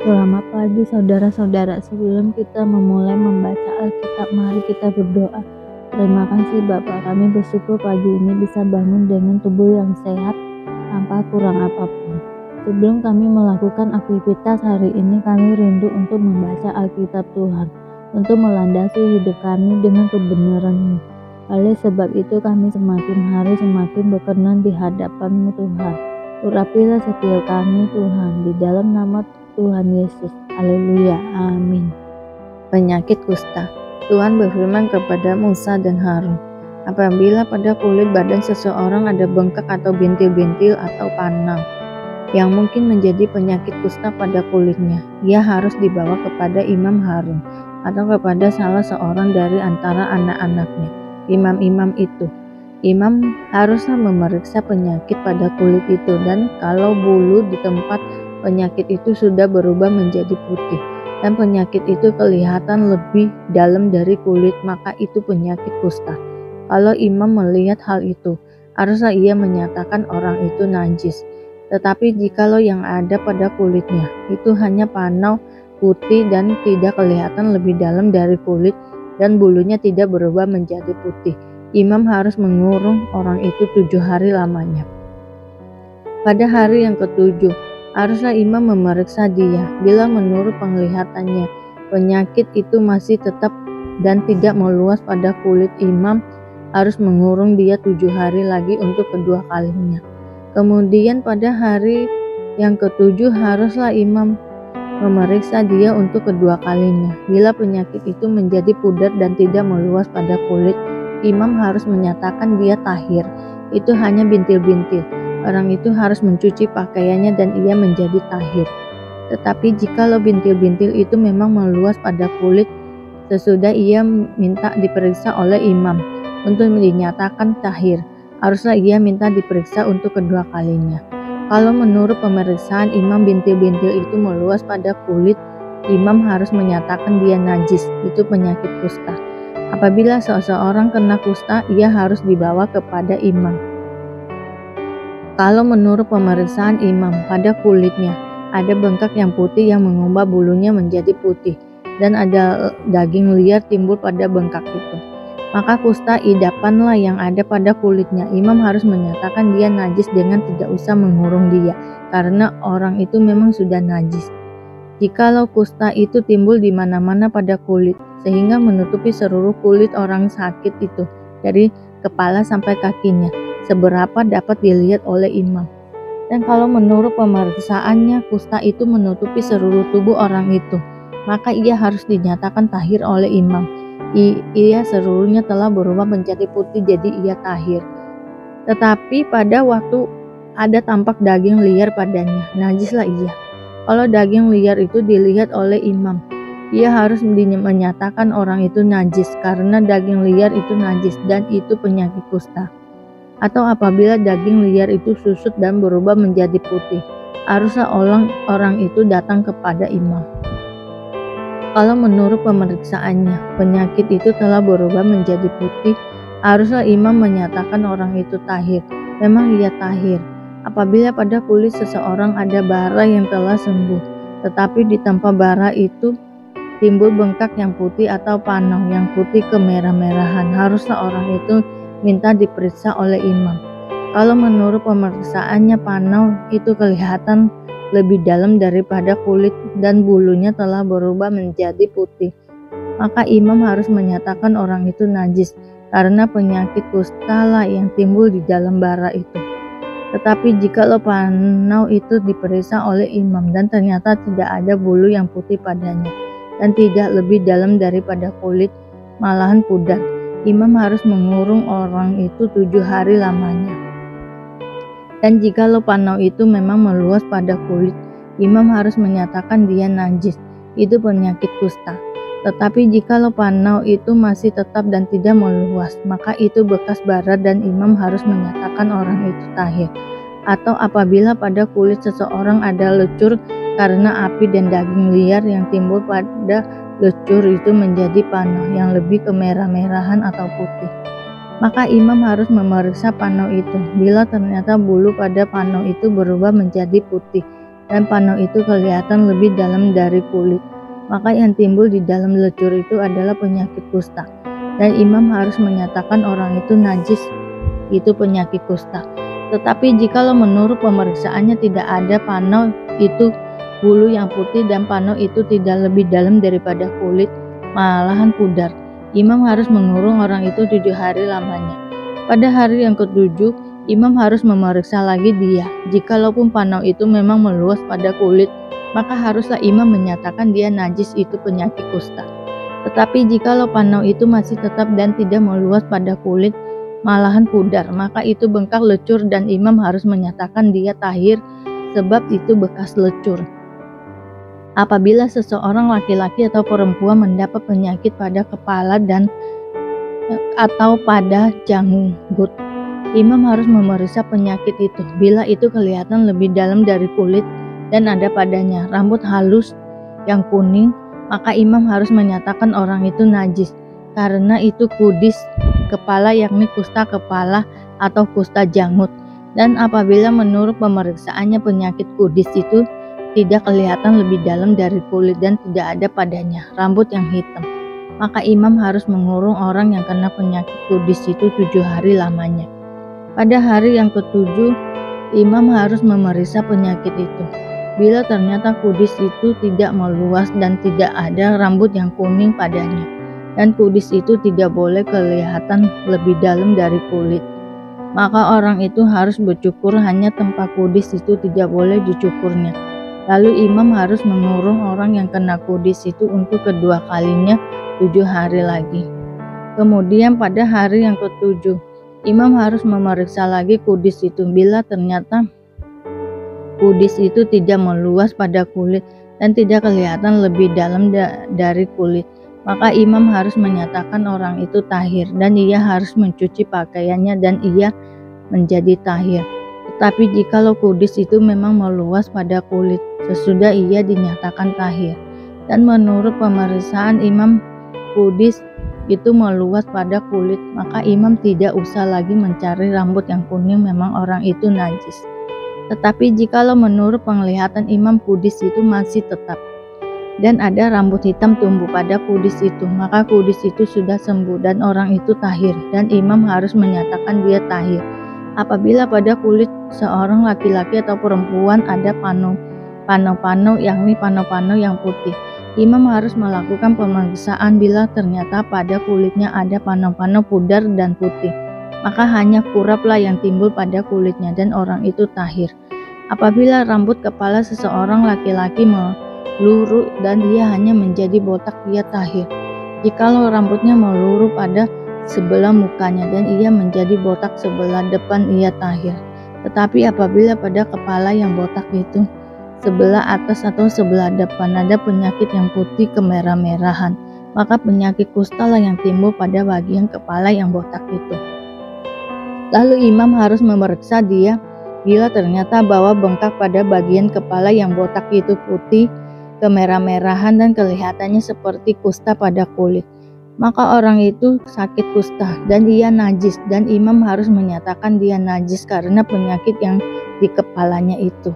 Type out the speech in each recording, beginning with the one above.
Selamat pagi saudara-saudara, sebelum kita memulai membaca Alkitab, mari kita berdoa. Terima kasih Bapa, kami bersyukur pagi ini bisa bangun dengan tubuh yang sehat tanpa kurang apapun. Sebelum kami melakukan aktivitas hari ini, kami rindu untuk membaca Alkitab Tuhan, untuk melandasi hidup kami dengan kebenaran-Mu. Oleh sebab itu kami semakin hari semakin berkenan di hadapan-Mu Tuhan. Urapilah setiap kami Tuhan, di dalam nama Tuhan Yesus. Haleluya. Amin. Penyakit kusta. Tuhan berfirman kepada Musa dan Harun, apabila pada kulit badan seseorang ada bengkak atau bintil-bintil atau panang yang mungkin menjadi penyakit kusta pada kulitnya, ia harus dibawa kepada Imam Harun atau kepada salah seorang dari antara anak-anaknya, imam-imam itu. Imam haruslah memeriksa penyakit pada kulit itu, dan kalau bulu di tempat penyakit itu sudah berubah menjadi putih dan penyakit itu kelihatan lebih dalam dari kulit, maka itu penyakit kusta. Kalau imam melihat hal itu, haruslah ia menyatakan orang itu najis. Tetapi jikalau yang ada pada kulitnya itu hanya panau putih dan tidak kelihatan lebih dalam dari kulit, dan bulunya tidak berubah menjadi putih, imam harus mengurung orang itu 7 hari lamanya. Pada hari yang ketujuh, haruslah imam memeriksa dia. Bila menurut penglihatannya penyakit itu masih tetap dan tidak meluas pada kulit, imam harus mengurung dia 7 hari lagi untuk kedua kalinya. Kemudian pada hari yang ketujuh haruslah imam memeriksa dia untuk kedua kalinya. Bila penyakit itu menjadi pudar dan tidak meluas pada kulit, imam harus menyatakan dia tahir. Itu hanya bintil-bintil. Orang itu harus mencuci pakaiannya dan ia menjadi tahir. Tetapi jikalau bintil-bintil itu memang meluas pada kulit, sesudah ia minta diperiksa oleh imam untuk dinyatakan tahir, haruslah ia minta diperiksa untuk kedua kalinya. Kalau menurut pemeriksaan imam bintil-bintil itu meluas pada kulit, imam harus menyatakan dia najis, itu penyakit kusta. Apabila seseorang kena kusta, ia harus dibawa kepada imam. Kalau menurut pemeriksaan imam pada kulitnya ada bengkak yang putih yang mengubah bulunya menjadi putih, dan ada daging liar timbul pada bengkak itu, maka kusta idapanlah yang ada pada kulitnya. Imam harus menyatakan dia najis dengan tidak usah mengurung dia, karena orang itu memang sudah najis. Jikalau kusta itu timbul di mana-mana pada kulit, sehingga menutupi seluruh kulit orang sakit itu, dari kepala sampai kakinya, seberapa dapat dilihat oleh imam. Dan kalau menurut pemeriksaannya kusta itu menutupi seluruh tubuh orang itu, maka ia harus dinyatakan tahir oleh imam. Ia seluruhnya telah berubah menjadi putih, jadi ia tahir. Tetapi pada waktu ada tampak daging liar padanya, najislah ia. Kalau daging liar itu dilihat oleh imam, ia harus menyatakan orang itu najis, karena daging liar itu najis dan itu penyakit kusta. Atau apabila daging liar itu susut dan berubah menjadi putih, haruslah orang itu datang kepada imam. Kalau menurut pemeriksaannya penyakit itu telah berubah menjadi putih, haruslah imam menyatakan orang itu tahir. Memang ia tahir. Apabila pada kulit seseorang ada bara yang telah sembuh, tetapi di tempat bara itu timbul bengkak yang putih atau panau yang putih kemerah-merahan, haruslah orang itu minta diperiksa oleh imam. Kalau menurut pemeriksaannya panau itu kelihatan lebih dalam daripada kulit dan bulunya telah berubah menjadi putih, maka imam harus menyatakan orang itu najis, karena penyakit kusta lah yang timbul di dalam bara itu. Tetapi jikalau panau itu diperiksa oleh imam dan ternyata tidak ada bulu yang putih padanya dan tidak lebih dalam daripada kulit, malahan pudar, imam harus mengurung orang itu 7 hari lamanya. Dan jikalau panau itu memang meluas pada kulit, imam harus menyatakan dia najis, itu penyakit kusta. Tetapi jikalau panau itu masih tetap dan tidak meluas, maka itu bekas bara dan imam harus menyatakan orang itu tahir. Atau apabila pada kulit seseorang ada lecur karena api dan daging liar yang timbul pada lecur itu menjadi panau yang lebih kemerah-merahan atau putih, maka imam harus memeriksa panau itu. Bila ternyata bulu pada panau itu berubah menjadi putih, dan panau itu kelihatan lebih dalam dari kulit. Maka yang timbul di dalam lecur itu adalah penyakit kusta, dan imam harus menyatakan orang itu najis, itu penyakit kusta. Tetapi jikalau menurut pemeriksaannya tidak ada panau itu bulu yang putih dan panau itu tidak lebih dalam daripada kulit, malahan pudar, imam harus mengurung orang itu 7 hari lamanya. Pada hari yang ke-7, imam harus memeriksa lagi dia. Jikalaupun panau itu memang meluas pada kulit, maka haruslah imam menyatakan dia najis, itu penyakit kusta. Tetapi jikalau panau itu masih tetap dan tidak meluas pada kulit, malahan pudar, maka itu bengkak lecur dan imam harus menyatakan dia tahir, sebab itu bekas lecur. Apabila seseorang laki-laki atau perempuan mendapat penyakit pada kepala dan atau pada janggut, imam harus memeriksa penyakit itu. Bila itu kelihatan lebih dalam dari kulit dan ada padanya rambut halus yang kuning, maka imam harus menyatakan orang itu najis, karena itu kudis kepala, yakni kusta kepala atau kusta janggut. Dan apabila menurut pemeriksaannya penyakit kudis itu tidak kelihatan lebih dalam dari kulit dan tidak ada padanya rambut yang hitam, maka imam harus mengurung orang yang kena penyakit kudis itu 7 hari lamanya. Pada hari yang ke-7, imam harus memeriksa penyakit itu. Bila ternyata kudis itu tidak meluas dan tidak ada rambut yang kuning padanya, dan kudis itu tidak boleh kelihatan lebih dalam dari kulit, maka orang itu harus bercukur, hanya tempat kudis itu tidak boleh dicukurnya. Lalu imam harus mengurung orang yang kena kudis itu untuk kedua kalinya 7 hari lagi. Kemudian pada hari yang ke-7, imam harus memeriksa lagi kudis itu. Bila ternyata kudis itu tidak meluas pada kulit dan tidak kelihatan lebih dalam dari kulit, maka imam harus menyatakan orang itu tahir, dan ia harus mencuci pakaiannya dan ia menjadi tahir. Tetapi jikalau kudis itu memang meluas pada kulit sesudah ia dinyatakan tahir, dan menurut pemeriksaan imam kudis itu meluas pada kulit, maka imam tidak usah lagi mencari rambut yang kuning, memang orang itu najis. Tetapi jikalau menurut penglihatan imam kudis itu masih tetap dan ada rambut hitam tumbuh pada kudis itu, maka kudis itu sudah sembuh dan orang itu tahir, dan imam harus menyatakan dia tahir. Apabila pada kulit seorang laki-laki atau perempuan ada panau-panau, yakni panau-panau yang putih, imam harus melakukan pemeriksaan. Bila ternyata pada kulitnya ada panau-panau pudar dan putih, maka hanya kuraplah yang timbul pada kulitnya dan orang itu tahir. Apabila rambut kepala seseorang laki-laki meluruh dan dia hanya menjadi botak, dia tahir. Jikalau rambutnya meluruh pada sebelah mukanya dan ia menjadi botak sebelah depan, ia tahir. Tetapi apabila pada kepala yang botak itu sebelah atas atau sebelah depan ada penyakit yang putih kemerah-merahan, maka penyakit kusta lah yang timbul pada bagian kepala yang botak itu. Lalu imam harus memeriksa dia. Bila ternyata bahwa bengkak pada bagian kepala yang botak itu putih kemerah-merahan dan kelihatannya seperti kusta pada kulit, maka orang itu sakit kusta dan ia najis, dan imam harus menyatakan dia najis karena penyakit yang di kepalanya itu.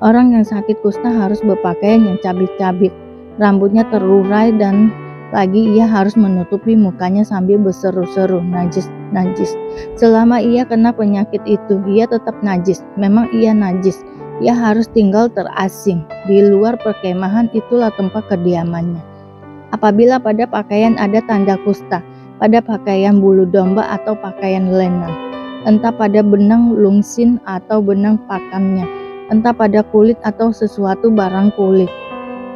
Orang yang sakit kusta harus berpakaian yang cabik-cabik, rambutnya terurai, dan lagi ia harus menutupi mukanya sambil berseru-seru, najis, najis. Selama ia kena penyakit itu, ia tetap najis. Memang ia najis. Ia harus tinggal terasing di luar perkemahan, itulah tempat kediamannya. Apabila pada pakaian ada tanda kusta, pada pakaian bulu domba atau pakaian lenan, entah pada benang lungsin atau benang pakannya, entah pada kulit atau sesuatu barang kulit.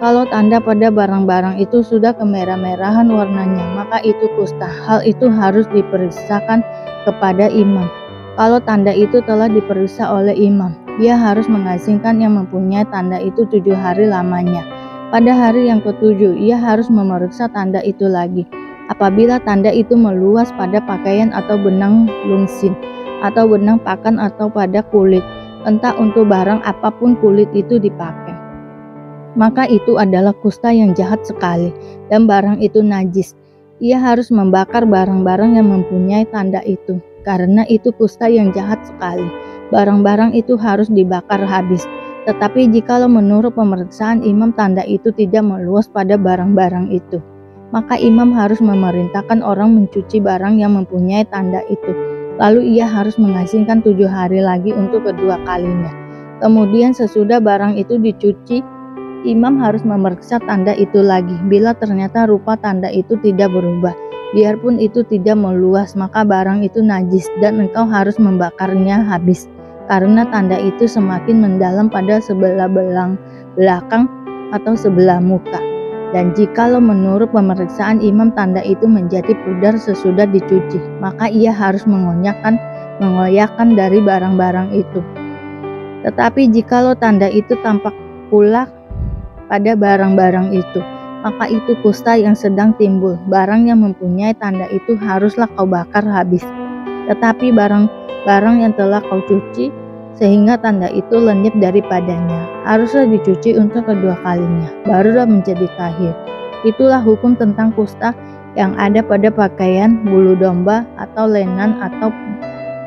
Kalau tanda pada barang-barang itu sudah kemerah-merahan warnanya, maka itu kusta. Hal itu harus diperiksakan kepada imam. Kalau tanda itu telah diperiksa oleh imam, dia harus mengasingkan yang mempunyai tanda itu 7 hari lamanya. Pada hari yang ke-7, ia harus memeriksa tanda itu lagi. Apabila tanda itu meluas pada pakaian atau benang lungsin, atau benang pakan atau pada kulit, entah untuk barang apapun kulit itu dipakai, maka itu adalah kusta yang jahat sekali, dan barang itu najis. Ia harus membakar barang-barang yang mempunyai tanda itu, karena itu kusta yang jahat sekali. Barang-barang itu harus dibakar habis. Tetapi jikalau menurut pemeriksaan imam tanda itu tidak meluas pada barang-barang itu, maka imam harus memerintahkan orang mencuci barang yang mempunyai tanda itu. Lalu ia harus mengasingkan 7 hari lagi untuk kedua kalinya. Kemudian sesudah barang itu dicuci, imam harus memeriksa tanda itu lagi. Bila ternyata rupa tanda itu tidak berubah, biarpun itu tidak meluas, maka barang itu najis dan engkau harus membakarnya habis. Karena tanda itu semakin mendalam pada sebelah belakang atau sebelah muka. Dan jikalau menurut pemeriksaan imam tanda itu menjadi pudar sesudah dicuci, maka ia harus mengoyakkan dari barang-barang itu. Tetapi jikalau tanda itu tampak pula pada barang-barang itu, maka itu kusta yang sedang timbul. Barang yang mempunyai tanda itu haruslah kau bakar habis. Tetapi barang yang telah kau cuci, sehingga tanda itu lenyap daripadanya, haruslah dicuci untuk kedua kalinya, barulah menjadi tahir. Itulah hukum tentang kusta yang ada pada pakaian bulu domba atau lenan, atau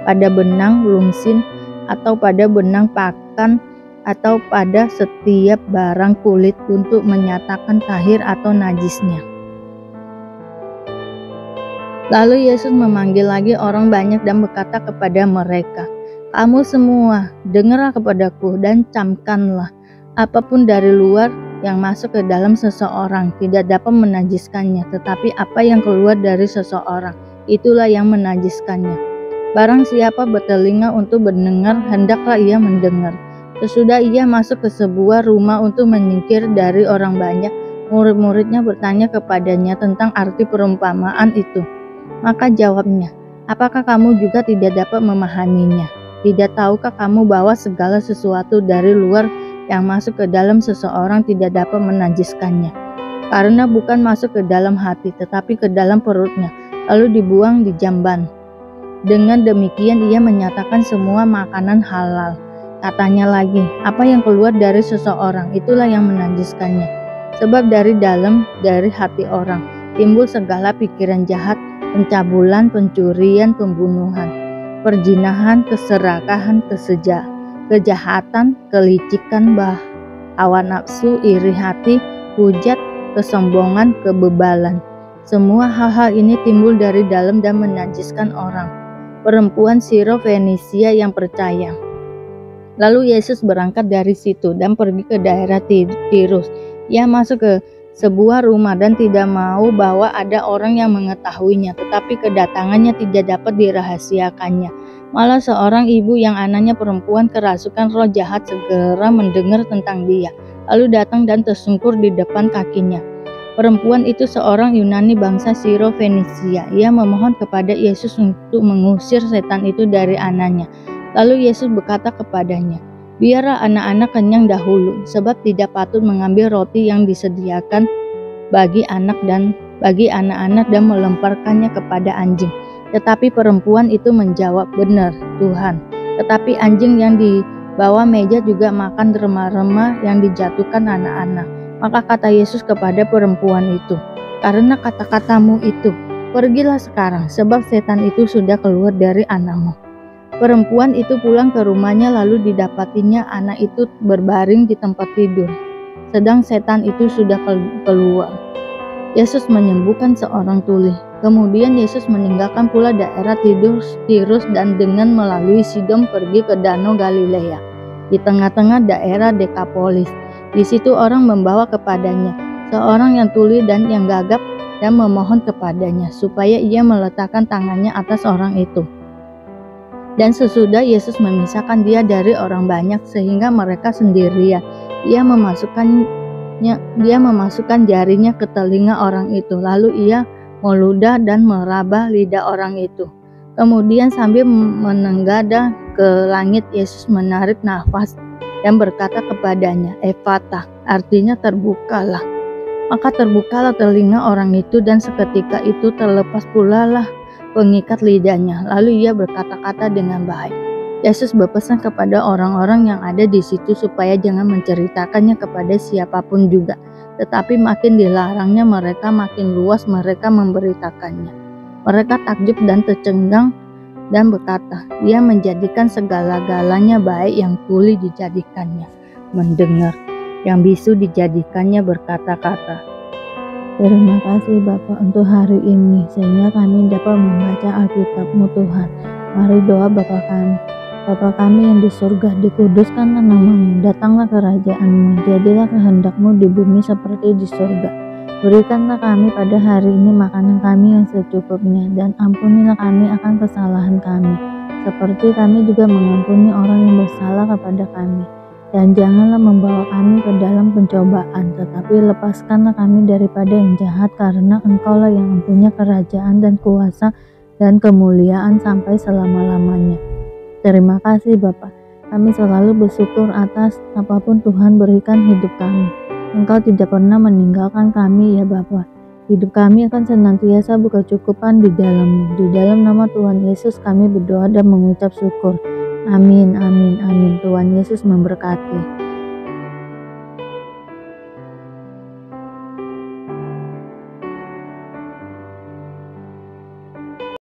pada benang lumsin, atau pada benang pakan, atau pada setiap barang kulit untuk menyatakan tahir atau najisnya. Lalu Yesus memanggil lagi orang banyak dan berkata kepada mereka, "Kamu semua, dengarlah kepadaku dan camkanlah. Apapun dari luar yang masuk ke dalam seseorang tidak dapat menajiskannya, tetapi apa yang keluar dari seseorang, itulah yang menajiskannya. Barang siapa bertelinga untuk mendengar, hendaklah ia mendengar." Sesudah ia masuk ke sebuah rumah untuk menyingkir dari orang banyak, murid-muridnya bertanya kepadanya tentang arti perumpamaan itu. Maka jawabnya, "Apakah kamu juga tidak dapat memahaminya? Tidak tahukah kamu bahwa segala sesuatu dari luar yang masuk ke dalam seseorang tidak dapat menajiskannya? Karena bukan masuk ke dalam hati, tetapi ke dalam perutnya, lalu dibuang di jamban. Dengan demikian ia menyatakan semua makanan halal." Katanya lagi, "Apa yang keluar dari seseorang, itulah yang menajiskannya. Sebab dari dalam, dari hati orang, timbul segala pikiran jahat, pencabulan, pencurian, pembunuhan, perzinahan, keserakahan, kejahatan, kelicikan, hawa nafsu, iri hati, hujat, kesombongan, kebebalan. Semua hal-hal ini timbul dari dalam dan menajiskan orang." Perempuan Siro-Fenisia yang percaya. Lalu Yesus berangkat dari situ dan pergi ke daerah Tirus. Ia masuk ke sebuah rumah dan tidak mau bahwa ada orang yang mengetahuinya, tetapi kedatangannya tidak dapat dirahasiakannya. Malah seorang ibu yang anaknya perempuan kerasukan roh jahat segera mendengar tentang dia, lalu datang dan tersungkur di depan kakinya. Perempuan itu seorang Yunani bangsa Siro-Fenisia. Ia memohon kepada Yesus untuk mengusir setan itu dari anaknya. Lalu Yesus berkata kepadanya, "Biarlah anak-anak kenyang dahulu, sebab tidak patut mengambil roti yang disediakan bagi anak-anak dan melemparkannya kepada anjing." Tetapi perempuan itu menjawab, "Benar, Tuhan. Tetapi anjing yang di bawah meja juga makan rema-rema yang dijatuhkan anak-anak." Maka kata Yesus kepada perempuan itu, "Karena kata-katamu itu, pergilah sekarang, sebab setan itu sudah keluar dari anakmu." Perempuan itu pulang ke rumahnya, lalu didapatinya anak itu berbaring di tempat tidur, sedang setan itu sudah keluar. Yesus menyembuhkan seorang tuli. Kemudian Yesus meninggalkan pula daerah Tirus dan dengan melalui Sidon pergi ke Danau Galilea, di tengah-tengah daerah Dekapolis. Di situ orang membawa kepadanya seorang yang tuli dan yang gagap dan memohon kepadanya supaya ia meletakkan tangannya atas orang itu. Dan sesudah Yesus memisahkan dia dari orang banyak sehingga mereka sendirian, dia memasukkan jarinya ke telinga orang itu, lalu ia meludah dan meraba lidah orang itu. Kemudian sambil menengadah ke langit, Yesus menarik nafas dan berkata kepadanya, "Efatah," artinya terbukalah. Maka terbukalah telinga orang itu, dan seketika itu terlepas pula lah pengikat lidahnya, lalu ia berkata-kata dengan baik. Yesus berpesan kepada orang-orang yang ada di situ supaya jangan menceritakannya kepada siapapun juga, tetapi makin dilarangnya mereka, makin luas mereka memberitakannya. Mereka takjub dan tercengang dan berkata, "Dia menjadikan segala-galanya baik yang tuli dijadikannya." mendengar, yang bisu dijadikannya berkata-kata. Terima kasih Bapa untuk hari ini, sehingga kami dapat membaca Alkitab-Mu Tuhan. Mari doa Bapa kami. Bapa kami yang di surga, dikuduskanlah nama-Mu, datanglah kerajaan-Mu, jadilah kehendak-Mu di bumi seperti di surga. Berikanlah kami pada hari ini makanan kami yang secukupnya, dan ampunilah kami akan kesalahan kami, seperti kami juga mengampuni orang yang bersalah kepada kami. Dan janganlah membawa kami ke dalam pencobaan, tetapi lepaskanlah kami daripada yang jahat, karena Engkaulah yang mempunyai kerajaan dan kuasa dan kemuliaan sampai selama-lamanya. Terima kasih Bapa, kami selalu bersyukur atas apapun Tuhan berikan hidup kami. Engkau tidak pernah meninggalkan kami ya Bapa. Hidup kami akan senantiasa berkecukupan di dalam-Mu. Di dalam nama Tuhan Yesus kami berdoa dan mengucap syukur. Amin, amin, amin. Tuhan Yesus memberkati.